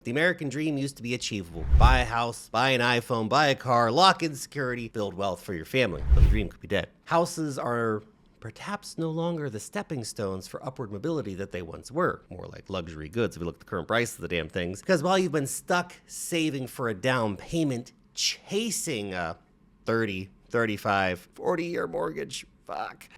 The American dream used to be achievable. Buy a house, buy an iPhone, buy a car, lock in security, build wealth for your family. But the dream could be dead. Houses are perhaps no longer the stepping stones for upward mobility that they once were. More like luxury goods if you look at the current price of the damn things. Because while you've been stuck saving for a down payment, chasing a 30, 35, 40-year mortgage,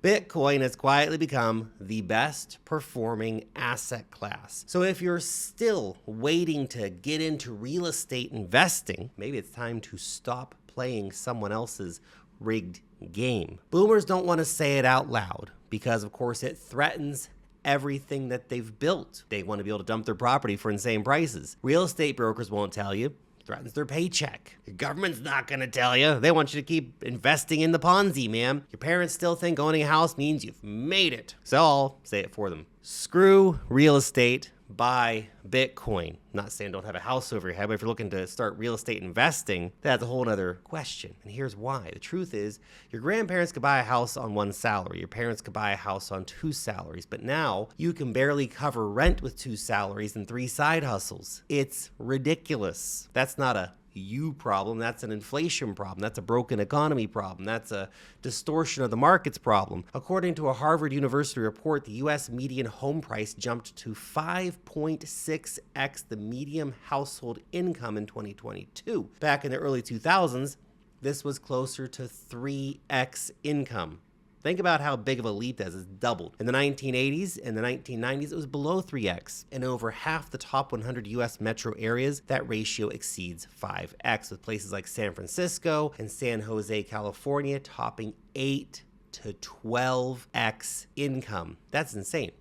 Bitcoin has quietly become the best performing asset class. So if you're still waiting to get into real estate investing, maybe it's time to stop playing someone else's rigged game. Boomers don't want to say it out loud because, of course, it threatens everything that they've built. They want to be able to dump their property for insane prices. Real estate brokers won't tell you. Threatens their paycheck. Your government's not gonna tell you. They want you to keep investing in the Ponzi, man. Your parents still think owning a house means you've made it. So I'll say it for them. Screw real estate, buy Bitcoin. Not saying don't have a house over your head, but if you're looking to start real estate investing, that's a whole other question. And here's why. The truth is, your grandparents could buy a house on one salary. Your parents could buy a house on two salaries. But now you can barely cover rent with two salaries and three side hustles. It's ridiculous. That's not a you problem, that's an inflation problem, that's a broken economy problem, that's a distortion of the markets problem. According to a Harvard University report, the US median home price jumped to 5.6x the median household income in 2022. Back in the early 2000s, this was closer to 3x income. Think about how big of a leap that is. It's doubled. In the 1980s and the 1990s, it was below 3x. In over half the top 100 US metro areas, that ratio exceeds 5x, with places like San Francisco and San Jose, California, topping 8 to 12x income. That's insane.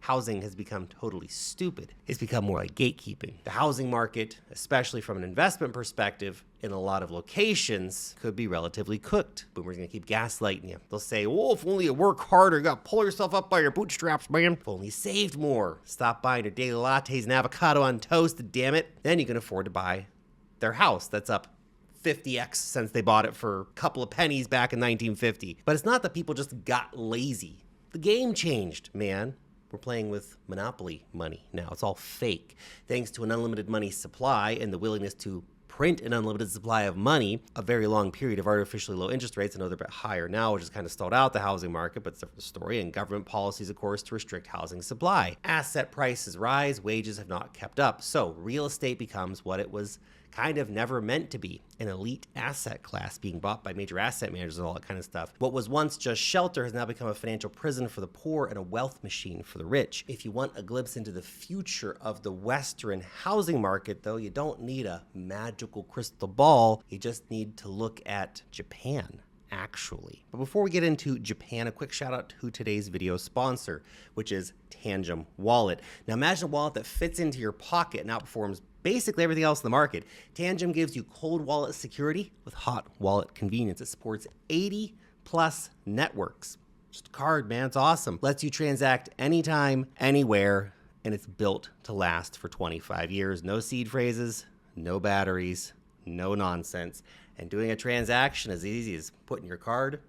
Housing has become totally stupid. It's become more like gatekeeping. The housing market, especially from an investment perspective, in a lot of locations, could be relatively cooked. Boomers are gonna keep gaslighting you. They'll say, well, if only you work harder, you gotta pull yourself up by your bootstraps, man. If only you saved more. Stop buying your daily lattes and avocado on toast, damn it. Then you can afford to buy their house that's up 50x since they bought it for a couple of pennies back in 1950. But it's not that people just got lazy. The game changed, man. We're playing with monopoly money now. It's all fake. Thanks to an unlimited money supply and the willingness to print an unlimited supply of money, a very long period of artificially low interest rates. I know they're a bit higher now, which has kind of stalled out the housing market, but it's a different story. And government policies, of course, to restrict housing supply. Asset prices rise, wages have not kept up. So real estate becomes what it was kind of never meant to be, an elite asset class being bought by major asset managers and all that kind of stuff. What was once just shelter has now become a financial prison for the poor and a wealth machine for the rich. If you want a glimpse into the future of the Western housing market, though, you don't need a magical crystal ball. You just need to look at Japan, actually. But before we get into Japan, a quick shout out to today's video sponsor, which is TANGEM Wallet. Now imagine a wallet that fits into your pocket and outperforms basically everything else in the market. TANGEM gives you cold wallet security with hot wallet convenience. It supports 80 plus networks. Just a card, man, it's awesome. Lets you transact anytime, anywhere, and it's built to last for 25 years. No seed phrases, no batteries, no nonsense. And doing a transaction as easy as putting your card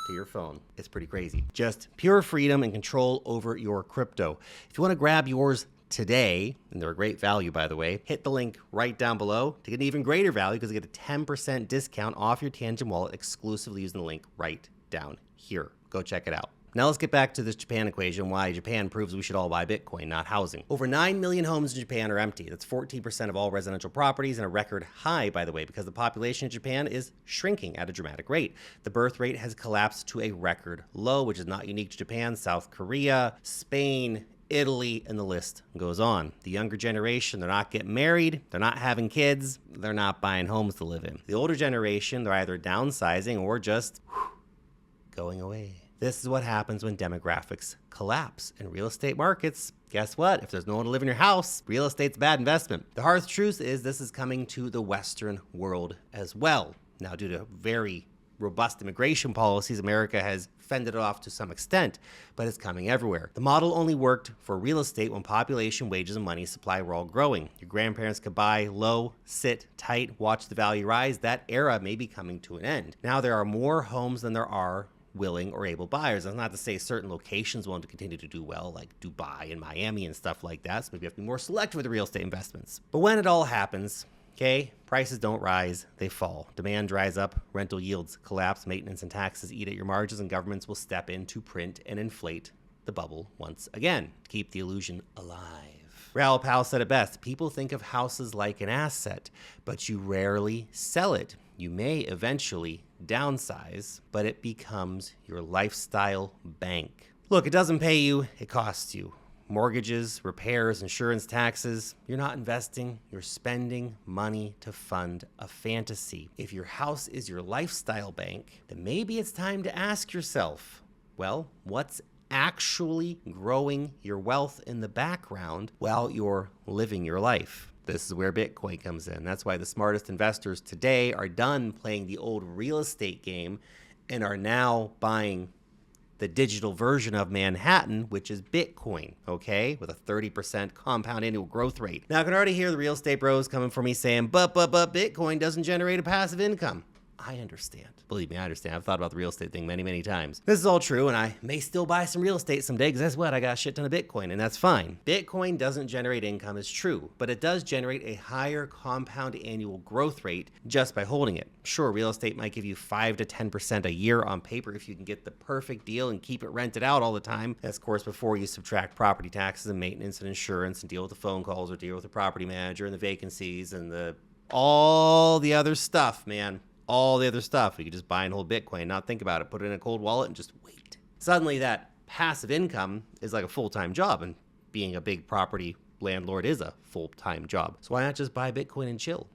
to your phone. It's pretty crazy. Just pure freedom and control over your crypto. If you want to grab yours today, and they're a great value, by the way, hit the link right down below to get an even greater value because you get a 10% discount off your TANGEM wallet exclusively using the link right down here. Go check it out. Now let's get back to this Japan equation, why Japan proves we should all buy Bitcoin, not housing. Over 9 million homes in Japan are empty. That's 14% of all residential properties and a record high, by the way, because the population in Japan is shrinking at a dramatic rate. The birth rate has collapsed to a record low, which is not unique to Japan. South Korea, Spain, Italy, and the list goes on. The younger generation, they're not getting married, they're not having kids, they're not buying homes to live in. The older generation, they're either downsizing or just going away. This is what happens when demographics collapse. In real estate markets, guess what? If there's no one to live in your house, real estate's a bad investment. The hard truth is this is coming to the Western world as well. Now, due to very robust immigration policies, America has fended it off to some extent, but it's coming everywhere. The model only worked for real estate when population, wages, and money supply were all growing. Your grandparents could buy low, sit tight, watch the value rise. That era may be coming to an end. Now there are more homes than there are willing or able buyers. That's not to say certain locations won't continue to do well, like Dubai and Miami and stuff like that. So maybe you have to be more selective with the real estate investments. But when it all happens, okay, prices don't rise, they fall. Demand dries up, rental yields collapse, maintenance and taxes eat at your margins, and governments will step in to print and inflate the bubble once again. Keep the illusion alive. Raoul Pal said it best: people think of houses like an asset, but you rarely sell it. You may eventually downsize, but it becomes your lifestyle bank. Look, it doesn't pay you, it costs you. Mortgages, repairs, insurance, taxes. You're not investing, you're spending money to fund a fantasy. If your house is your lifestyle bank, then maybe it's time to ask yourself, well, what's actually growing your wealth in the background while you're living your life? This is where Bitcoin comes in. That's why the smartest investors today are done playing the old real estate game and are now buying the digital version of Manhattan, which is Bitcoin, okay, with a 30% compound annual growth rate. Now, I can already hear the real estate bros coming for me saying, but Bitcoin doesn't generate a passive income. I understand. Believe me, I understand. I've thought about the real estate thing many, many times. This is all true, and I may still buy some real estate someday, because guess what? I got a shit ton of Bitcoin, and that's fine. Bitcoin doesn't generate income, is true, but it does generate a higher compound annual growth rate just by holding it. Sure, real estate might give you 5 to 10% a year on paper if you can get the perfect deal and keep it rented out all the time. That's, of course, before you subtract property taxes and maintenance and insurance and deal with the phone calls or deal with the property manager and the vacancies and all the other stuff, man. All the other stuff. You could just buy and hold Bitcoin, not think about it, put it in a cold wallet and just wait. Suddenly that passive income is like a full-time job, and being a big property landlord is a full-time job. So why not just buy Bitcoin and chill?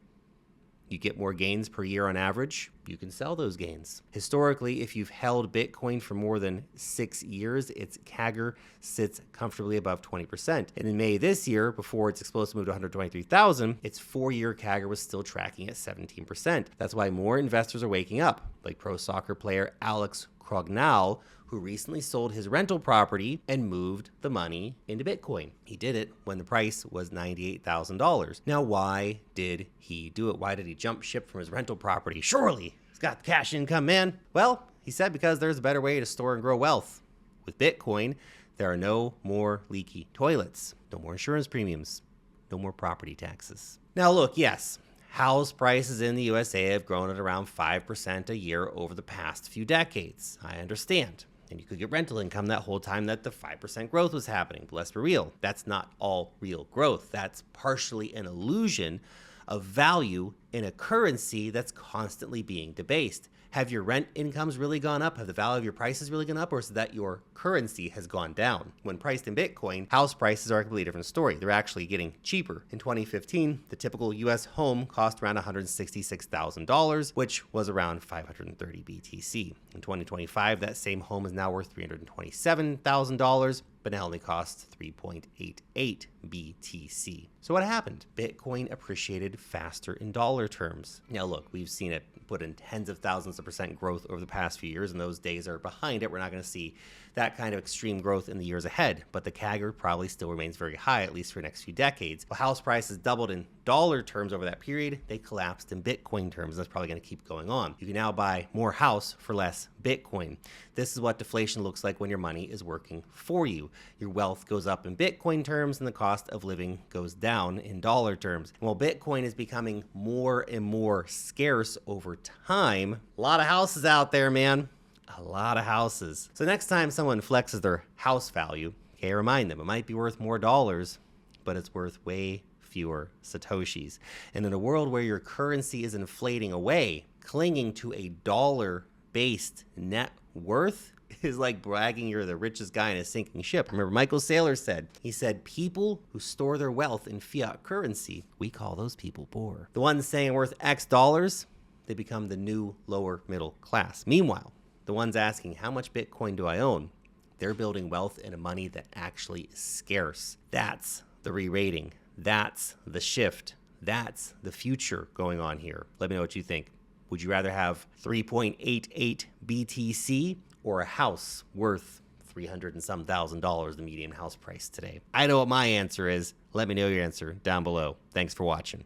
You get more gains per year on average, you can sell those gains. Historically, if you've held Bitcoin for more than 6 years, its CAGR sits comfortably above 20%. And in May this year, before its explosive move to 123,000, its 4-year CAGR was still tracking at 17%. That's why more investors are waking up, like pro soccer player Alex Crognall, who recently sold his rental property and moved the money into Bitcoin. He did it when the price was $98,000. Now, why did he do it? Why did he jump ship from his rental property? Surely he's got the cash income, man. Well, he said because there's a better way to store and grow wealth. With Bitcoin, there are no more leaky toilets, no more insurance premiums, no more property taxes. Now, look, yes, house prices in the USA have grown at around 5% a year over the past few decades. I understand. And you could get rental income that whole time that the 5% growth was happening. But let's be real, that's not all real growth. That's partially an illusion of value in a currency that's constantly being debased. Have your rent incomes really gone up? Have the value of your prices really gone up? Or is it that your currency has gone down? When priced in Bitcoin, house prices are a completely different story. They're actually getting cheaper. In 2015, the typical US home cost around $166,000, which was around 530 BTC. In 2025, that same home is now worth $327,000, but now only costs 3.88 BTC. So what happened? Bitcoin appreciated faster in dollar terms. Now look, we've seen it put in tens of thousands of percent growth over the past few years, and those days are behind it. We're not going to see that kind of extreme growth in the years ahead, but the CAGR probably still remains very high, at least for the next few decades. While house prices doubled in dollar terms over that period, they collapsed in Bitcoin terms. That's probably going to keep going on. You can now buy more house for less Bitcoin. This is what deflation looks like when your money is working for you. Your wealth goes up in Bitcoin terms and the cost of living goes down in dollar terms. And while Bitcoin is becoming more and more scarce over time, a lot of houses out there, man. A lot of houses. So next time someone flexes their house value, okay, remind them it might be worth more dollars, but it's worth way fewer Satoshis. And in a world where your currency is inflating away, clinging to a dollar-based net worth is like bragging you're the richest guy in a sinking ship. Remember, Michael Saylor said, people who store their wealth in fiat currency, we call those people poor. The ones saying worth X dollars, they become the new lower middle class. Meanwhile, the ones asking, how much Bitcoin do I own? They're building wealth in a money that actually is scarce. That's the re-rating. That's the shift. That's the future going on here. Let me know what you think. Would you rather have 3.88 BTC or a house worth $300 and some thousand, the median house price today? I know what my answer is. Let me know your answer down below. Thanks for watching.